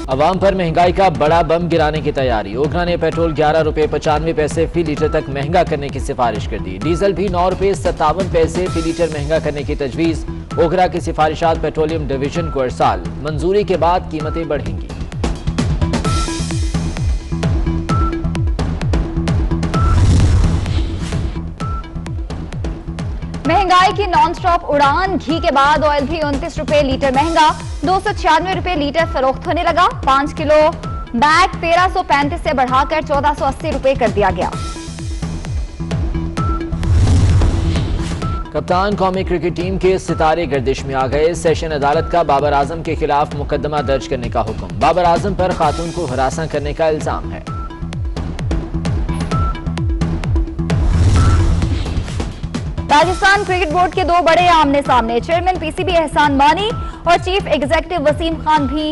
अवाम पर महंगाई का बड़ा बम गिराने की तैयारी। ओखला ने पेट्रोल 11 रुपए 95 पैसे फी लीटर तक महंगा करने की सिफारिश कर दी। डीजल भी 9 रुपए 57 पैसे फी लीटर महंगा करने की तजवीज। ओखला की सिफारिशात पेट्रोलियम डिवीजन को अरसाल। मंजूरी के बाद कीमतें बढ़ेंगी। महंगाई की नॉन स्टॉप उड़ान। घी के बाद ऑयल भी 29 रुपए लीटर महंगा, 296 रुपए लीटर फरोख्त होने लगा। 5 किलो बैग 1335 से बढ़ाकर 1480 रुपए कर दिया गया। कप्तान कौमी क्रिकेट टीम के सितारे गर्दिश में आ गए। सेशन अदालत का बाबर आजम के खिलाफ मुकदमा दर्ज करने का हुक्म। बाबर आजम पर खातून को हरासा करने का इल्जाम है। पाकिस्तान क्रिकेट बोर्ड के दो बड़े आमने सामने। चेयरमैन पीसीबी एहसान मानी और चीफ एग्जीक्यूटिव वसीम खान भी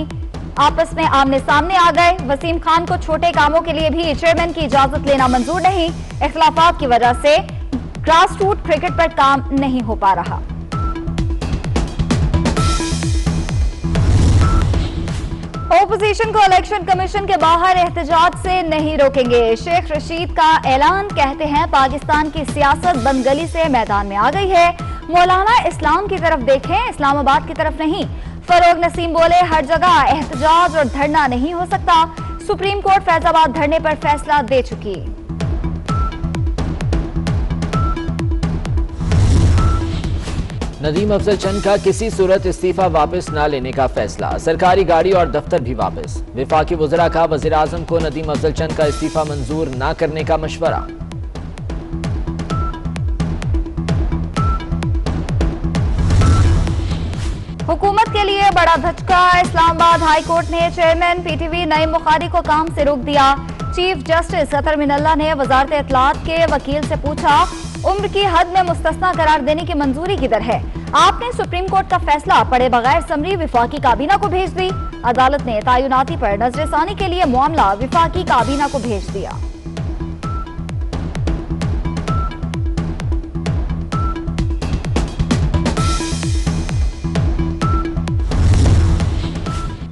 आपस में आमने सामने आ गए। वसीम खान को छोटे कामों के लिए भी चेयरमैन की इजाजत लेना मंजूर नहीं। इख्तिलाफात की वजह से ग्रास रूट क्रिकेट पर काम नहीं हो पा रहा। ओपोजिशन को इलेक्शन कमीशन के बाहर एहतजाज से नहीं रोकेंगे। शेख रशीद का ऐलान। कहते हैं पाकिस्तान की सियासत बंदगली से मैदान में आ गई है। मौलाना इस्लाम की तरफ देखें, इस्लामाबाद की तरफ नहीं। फरोग नसीम बोले हर जगह एहतजाज और धरना नहीं हो सकता। सुप्रीम कोर्ट फैजाबाद धरने पर फैसला दे चुकी। नदीम अफजल चंद का किसी सूरत इस्तीफा वापस न लेने का फैसला। सरकारी गाड़ी और दफ्तर भी वापस। विफाकी वज़रा का वज़ीर आज़म को नदीम अफजल चंद का इस्तीफा मंजूर न करने का मशवरा। हुकूमत के लिए बड़ा धचका। इस्लामाबाद हाई कोर्ट ने चेयरमैन पीटीवी नईम बुखारी को काम से रोक दिया। चीफ जस्टिस अतर मिनल्ला ने वजारत इत्तलात के वकील से पूछा, उम्र की हद में मुस्तस्ना करार देने की मंजूरी किधर है? आपने सुप्रीम कोर्ट का फैसला पढ़े बगैर समरी विफाकी काबीना को भेज दी। अदालत ने तयनाती पर नजरसानी के लिए मामला विफाकी काबीना को भेज दिया।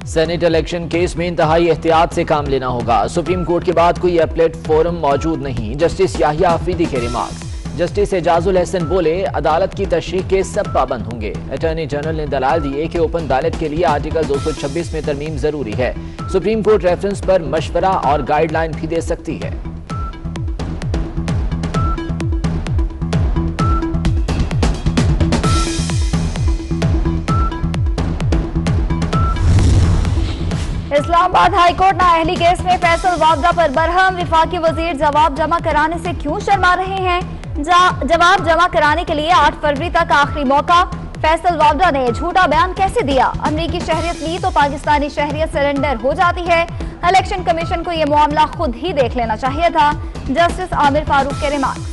सेनेट इलेक्शन केस में इंतहाई एहतियात से काम लेना होगा। सुप्रीम कोर्ट के बाद कोई अपीलेट फोरम मौजूद नहीं। जस्टिस याहिया अफरीदी के रिमार्क्स। जस्टिस एजाजुल हसन बोले अदालत की तशरीह के सब पाबंद होंगे। अटॉर्नी जनरल ने दलाल दिए कि ओपन अदालत के लिए आर्टिकल 226 में तरमीम जरूरी है। सुप्रीम कोर्ट रेफरेंस पर मशवरा और गाइडलाइन भी दे सकती है। इस्लामाबाद हाईकोर्ट नाअहली केस में फैसल वावदा पर बरहम। विफाकी वजीर जवाब जमा कराने से क्यों शर्मा रहे हैं? जवाब जमा कराने के लिए 8 फरवरी तक आखिरी मौका। फैसल वावदा ने झूठा बयान कैसे दिया? अमरीकी शहरियत ली तो पाकिस्तानी शहरियत सरेंडर हो जाती है। इलेक्शन कमीशन को यह मामला खुद ही देख लेना चाहिए था। जस्टिस आमिर फारूक के रिमार्क।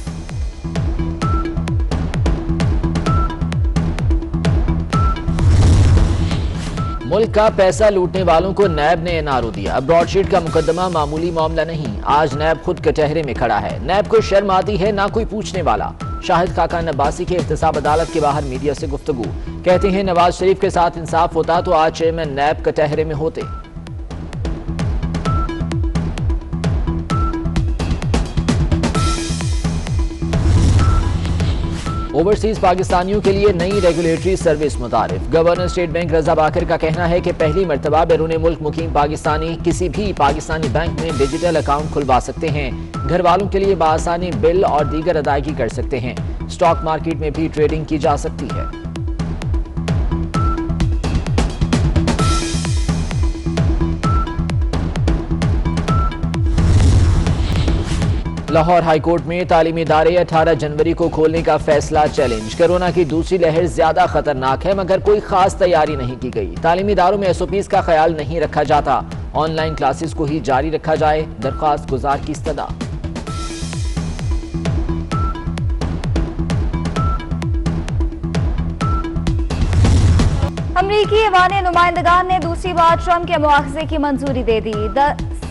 मुल्क का पैसा लूटने वालों को नैब ने एनआरओ दिया। ब्रॉडशीट का मुकदमा मामूली मामला नहीं। आज नैब खुद कटहरे में खड़ा है। नैब को शर्म आती है ना कोई पूछने वाला। शाहिद खाकान अब्बासी के एहतसाब अदालत के बाहर मीडिया से गुफ्तगू। कहते हैं नवाज शरीफ के साथ इंसाफ होता तो आज चेयरमैन नैब कटहरे में होते। ओवरसीज पाकिस्तानियों के लिए नई रेगुलेटरी सर्विस मुतारिफ। Governor state bank Raza Baqir का कहना है कि पहली मर्तबा बैरून मुल्क मुकीम पाकिस्तानी किसी भी पाकिस्तानी बैंक में डिजिटल अकाउंट खुलवा सकते हैं। घर वालों के लिए बआसानी बिल और दीगर अदायगी कर सकते हैं। स्टॉक मार्केट में भी ट्रेडिंग की जा सकती है। लाहौर हाईकोर्ट में तालीमी इदारे 18 जनवरी को खोलने का फैसला चैलेंज। कोरोना की दूसरी लहर ज्यादा खतरनाक है मगर कोई खास तैयारी नहीं की गई। तालीमी इदारों में एसओपीज का ख्याल नहीं रखा जाता। ऑनलाइन क्लासेस को ही जारी रखा जाए। दरख्वास्त गुजार की इस्तदा। अमरीकी ऐवान नुमाइंदगान ने दूसरी बार ट्रंप के मुआवजे की मंजूरी दे दी।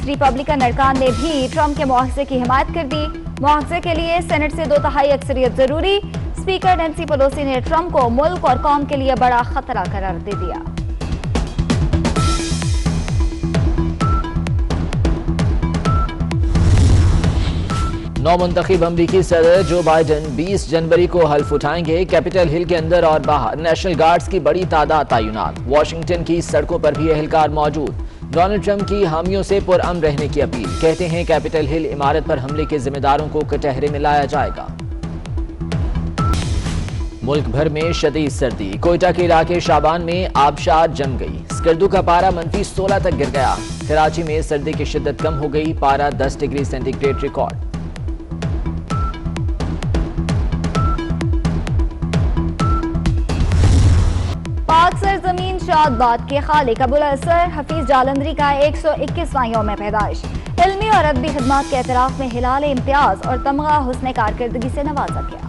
रिपब्लिकन अरकान ने भी ट्रंप के मुआवजे की हिमायत कर दी। मुआवजे के लिए सेनेट से 2/3 अक्सरियत जरूरी। स्पीकर नैंसी पेलोसी ने ट्रंप को मुल्क और कौम के लिए बड़ा खतरा करार दे दिया। नौमुंतखब अमरीकी सदर जो बाइडन 20 जनवरी को हल्फ उठाएंगे। कैपिटल हिल के अंदर और बाहर नेशनल गार्ड्स की बड़ी तादाद तैनात। वॉशिंगटन की सड़कों पर भी एहलकार मौजूद। डोनाल्ड ट्रंप की हामियों से पुरअमन रहने की अपील। कहते हैं कैपिटल हिल इमारत पर हमले के जिम्मेदारों को कटहरे में लाया जाएगा। मुल्क भर में शदीद सर्दी। कोयटा के इलाके शाबान में आबशार जम गई। स्कर्दू का पारा -16 तक गिर गया। कराची में सर्दी की शिद्दत कम हो गई। पारा 10 डिग्री सेंटीग्रेड रिकॉर्ड। पाक सरजमीन शादबाद के खालिक अबुल असर हफीज जालंधरी का 121वां यौम पैदाइश। इल्मी और अदबी खिदमात के एतराफ में हिलाल इम्तियाज और तमगा हुस्न कारकर्दगी से नवाजा गया।